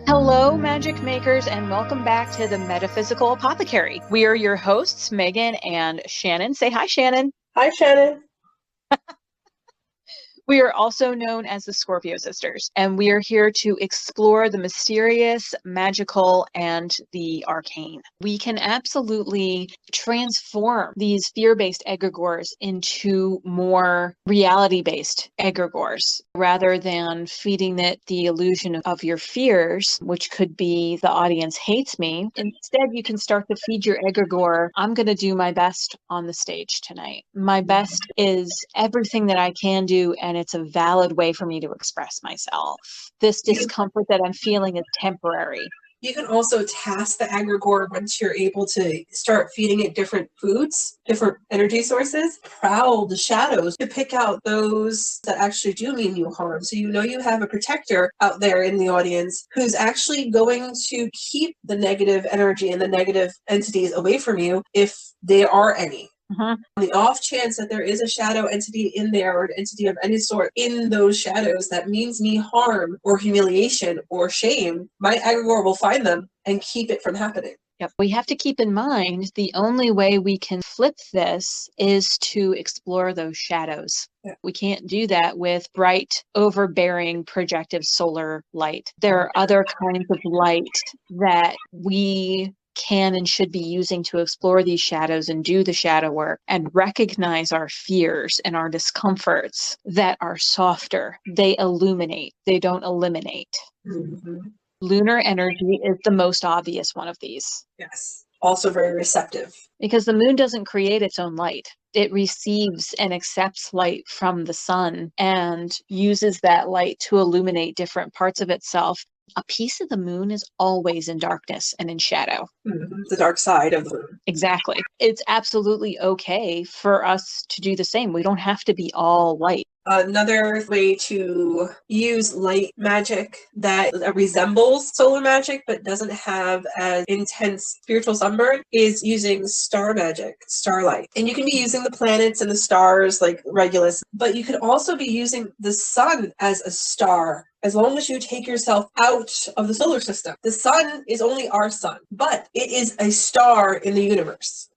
Hello, magic makers, and welcome back to the Metaphysical Apothecary. We are your hosts, Megan and Shannon. Say hi, Shannon. Hi, Shannon. We are also known as the Scorpio Sisters, and we are here to explore the mysterious, magical, and the arcane. We can absolutely transform these fear-based egregores into more reality-based egregores, rather than feeding it the illusion of your fears, which could be the audience hates me. Instead, you can start to feed your egregore, I'm going to do my best on the stage tonight. My best is everything that I can do, and it's a valid way for me to express myself. This discomfort that I'm feeling is temporary. You can also task the egregore once you're able to start feeding it different foods, different energy sources. Prowl the shadows to pick out those that actually do mean you harm. So you know you have a protector out there in the audience who's actually going to keep the negative energy and the negative entities away from you if there are any. On the off chance that there is a shadow entity in there, or an entity of any sort in those shadows that means me harm or humiliation or shame, my egregore will find them and keep it from happening. Yep. We have to keep in mind the only way we can flip this is to explore those shadows. Yeah. We can't do that with bright, overbearing, projective solar light. There are other kinds of light that we can and should be using to explore these shadows and do the shadow work and recognize our fears and our discomforts that are softer. They illuminate, they don't eliminate. Lunar energy is the most obvious one of these. Yes. Also very receptive. Because the moon doesn't create its own light. It receives and accepts light from the sun and uses that light to illuminate different parts of itself. A piece of the moon is always in darkness and in shadow. The dark side of the moon. Exactly. It's absolutely okay for us to do the same. We don't have to be all light. Another way to use light magic that resembles solar magic but doesn't have as intense spiritual sunburn is using star magic, starlight. And you can be using the planets and the stars like Regulus, but you could also be using the sun as a star. As long as you take yourself out of the solar system. The sun is only our sun, but it is a star in the universe.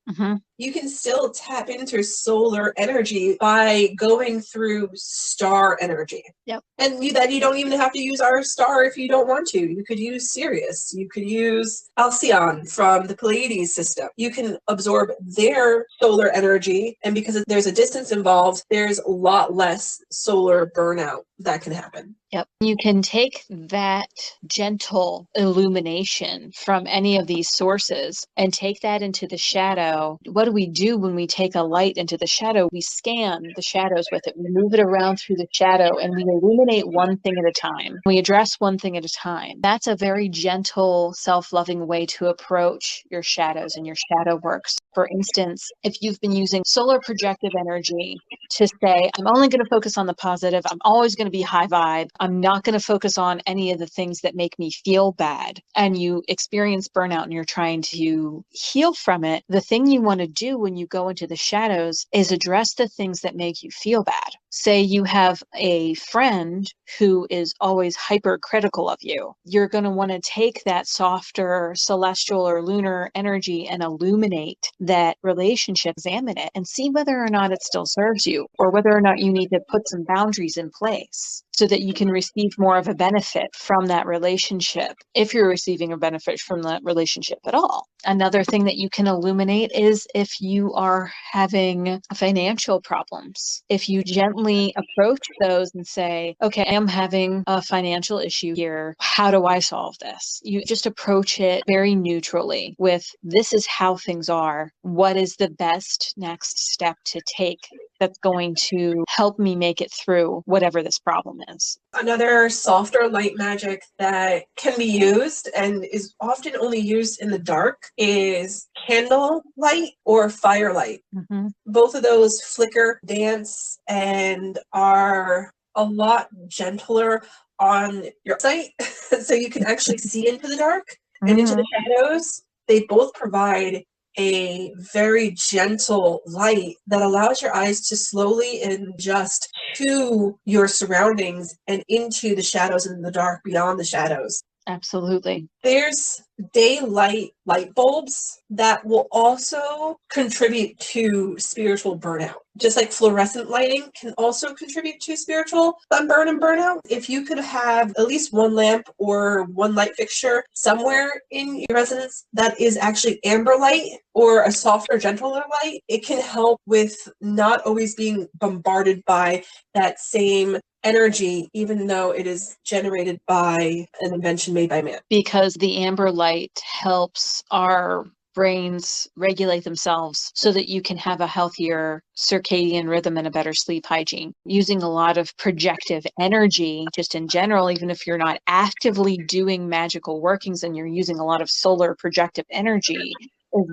You can still tap into solar energy by going through star energy. Yep. And then you don't even have to use our star if you don't want to. You could use Sirius. You could use Alcyon from the Pleiades system. You can absorb their solar energy, and because there's a distance involved, there's a lot less solar burnout that can happen. Yep. You can take that gentle illumination from any of these sources and take that into the shadow. What do we do when we take a light into the shadow? We scan the shadows with it. We move it around through the shadow and we illuminate one thing at a time. We address one thing at a time. That's a very gentle, self-loving way to approach your shadows and your shadow works. For instance, if you've been using solar projective energy to say, I'm only going to focus on the positive, I'm always going to be high vibe, I'm not going to focus on any of the things that make me feel bad, and you experience burnout and you're trying to heal from it, the thing you want to do when you go into the shadows is address the things that make you feel bad. Say you have a friend who is always hypercritical of you. You're going to want to take that softer celestial or lunar energy and illuminate that relationship, examine it, and see whether or not it still serves you, or whether or not you need to put some boundaries in place so that you can receive more of a benefit from that relationship, if you're receiving a benefit from that relationship at all. Another thing that you can illuminate is if you are having financial problems. If you gently approach those and say, okay, I am having a financial issue here. How do I solve this? You just approach it very neutrally with, this is how things are. What is the best next step to take that's going to help me make it through whatever this problem is. Another softer light magic that can be used and is often only used in the dark is candle light or firelight. Mm-hmm. Both of those flicker, dance, and are a lot gentler on your sight, so you can actually see into the dark and into the shadows. They both provide a very gentle light that allows your eyes to slowly adjust to your surroundings and into the shadows and the dark beyond the shadows. Absolutely. There's daylight light bulbs that will also contribute to spiritual burnout. Just like fluorescent lighting can also contribute to spiritual sunburn and burnout. If you could have at least one lamp or one light fixture somewhere in your residence that is actually amber light or a softer, gentler light, it can help with not always being bombarded by that same energy, even though it is generated by an invention made by man. Because the amber light helps our brains regulate themselves so that you can have a healthier circadian rhythm and a better sleep hygiene. Using a lot of projective energy, just in general, even if you're not actively doing magical workings and you're using a lot of solar projective energy,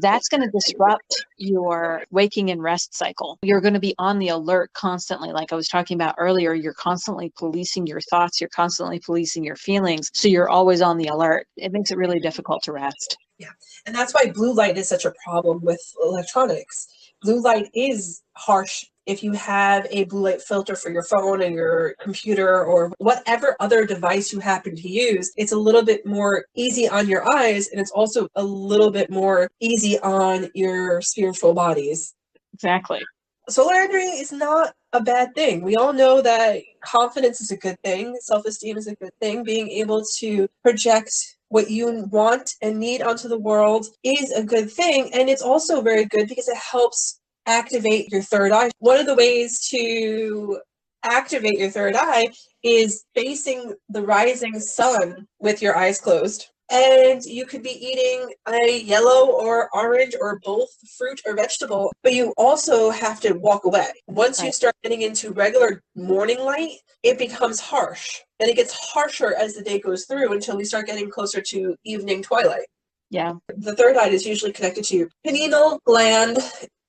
that's going to disrupt your waking and rest cycle. You're going to be on the alert constantly. Like I was talking about earlier, you're constantly policing your thoughts. You're constantly policing your feelings. So you're always on the alert. It makes it really difficult to rest. Yeah. And that's why blue light is such a problem with electronics. Blue light is harsh. If you have a blue light filter for your phone and your computer or whatever other device you happen to use, it's a little bit more easy on your eyes, and it's also a little bit more easy on your spiritual bodies. Exactly. Solar energy is not a bad thing. We all know that confidence is a good thing, self-esteem is a good thing. Being able to project what you want and need onto the world is a good thing, and it's also very good because it helps activate your third eye. One of the ways to activate your third eye is facing the rising sun with your eyes closed. And you could be eating a yellow or orange or both fruit or vegetable, but you also have to walk away. Once you start getting into regular morning light, it becomes harsh. And it gets harsher as the day goes through until we start getting closer to evening twilight. Yeah. The third eye is usually connected to your pineal gland,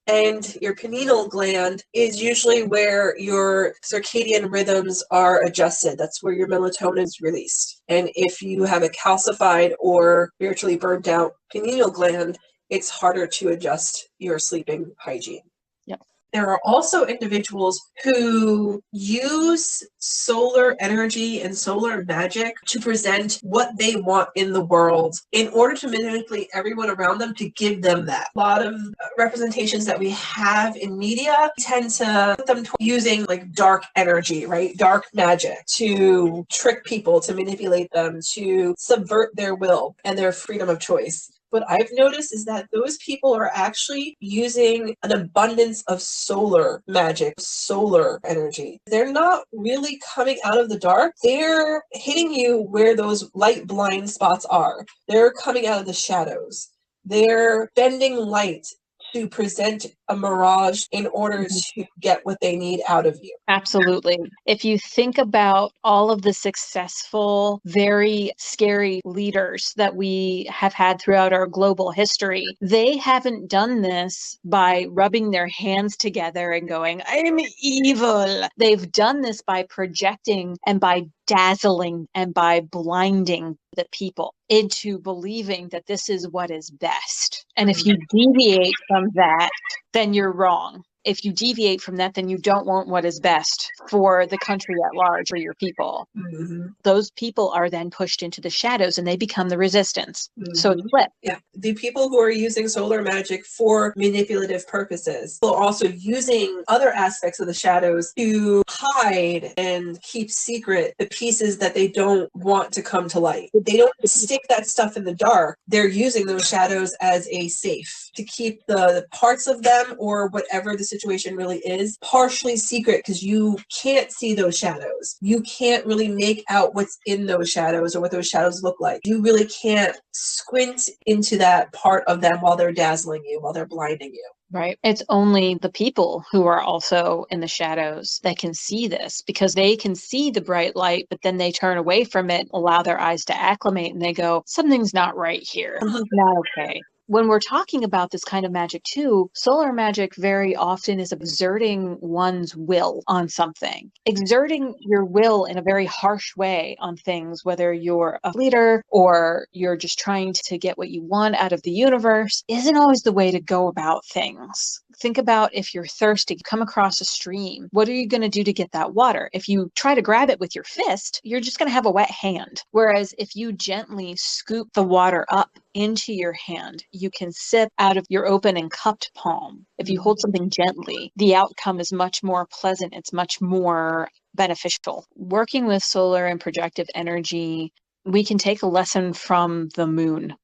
and your pineal gland is usually where your circadian rhythms are adjusted. That's where your melatonin is released. And if you have a calcified or spiritually burnt out pineal gland, it's harder to adjust your sleeping hygiene. Yep. There are also individuals who use solar energy and solar magic to present what they want in the world in order to manipulate everyone around them to give them that. A lot of representations that we have in media tend to put them using like dark energy, right? Dark magic to trick people, to manipulate them, to subvert their will and their freedom of choice. What I've noticed is that those people are actually using an abundance of solar magic, solar energy. They're not really coming out of the dark. They're hitting you where those light blind spots are. They're coming out of the shadows. They're bending light to present a mirage in order to get what they need out of you. Absolutely. If you think about all of the successful, very scary leaders that we have had throughout our global history, they haven't done this by rubbing their hands together and going, I'm evil. They've done this by projecting and by dazzling and by blinding the people into believing that this is what is best. And if you deviate from that, then you're wrong. If you deviate from that, then you don't want what is best for the country at large or your people. Mm-hmm. Those people are then pushed into the shadows and they become the resistance. Mm-hmm. So it's flipped. Yeah. The people who are using solar magic for manipulative purposes are also using other aspects of the shadows to hide and keep secret the pieces that they don't want to come to light. They don't stick that stuff in the dark. They're using those shadows as a safe to keep the parts of them or whatever the situation really is partially secret because you can't see those shadows. You can't really make out what's in those shadows or what those shadows look like. You really can't squint into that part of them while they're dazzling you, while they're blinding you. Right. It's only the people who are also in the shadows that can see this, because they can see the bright light, but then they turn away from it, allow their eyes to acclimate, and they go, something's not right here. Not okay. When we're talking about this kind of magic too, solar magic very often is exerting one's will on something. Exerting your will in a very harsh way on things, whether you're a leader or you're just trying to get what you want out of the universe, isn't always the way to go about things. Think about if you're thirsty, you come across a stream. What are you going to do to get that water? If you try to grab it with your fist, you're just going to have a wet hand. Whereas if you gently scoop the water up into your hand, you can sip out of your open and cupped palm. If you hold something gently, the outcome is much more pleasant. It's much more beneficial. Working with solar and projective energy, we can take a lesson from the moon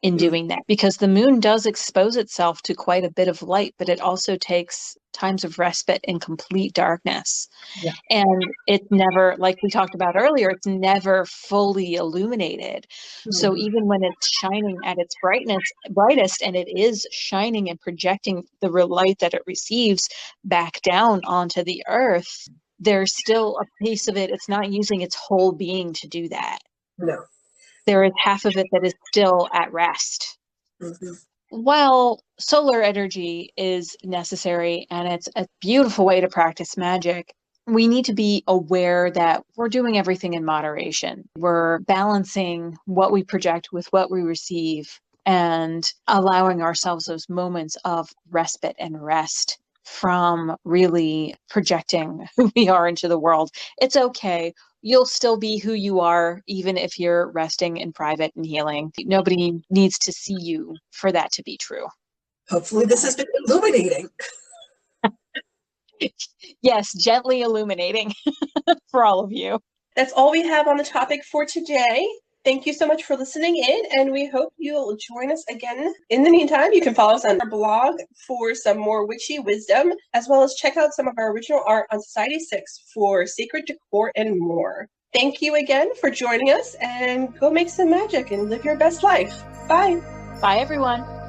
in doing that, because the moon does expose itself to quite a bit of light, but it also takes times of respite in complete darkness. Yeah. And it's never, like we talked about earlier, it's never fully illuminated. So even when it's shining at its brightest, and it is shining and projecting the real light that it receives back down onto the earth, there's still a piece of it. It's not using its whole being to do that. No. There is half of it that is still at rest. Mm-hmm. While solar energy is necessary and it's a beautiful way to practice magic, we need to be aware that we're doing everything in moderation. We're balancing what we project with what we receive and allowing ourselves those moments of respite and rest from really projecting who we are into the world. It's okay. You'll still be who you are, even if you're resting in private and healing. Nobody needs to see you for that to be true. Hopefully this has been illuminating. Yes, gently illuminating for all of you. That's all we have on the topic for today. Thank you so much for listening in, and we hope you'll join us again. In the meantime, you can follow us on our blog for some more witchy wisdom, as well as check out some of our original art on Society 6 for sacred decor and more. Thank you again for joining us, and go make some magic and live your best life. Bye. Bye, everyone.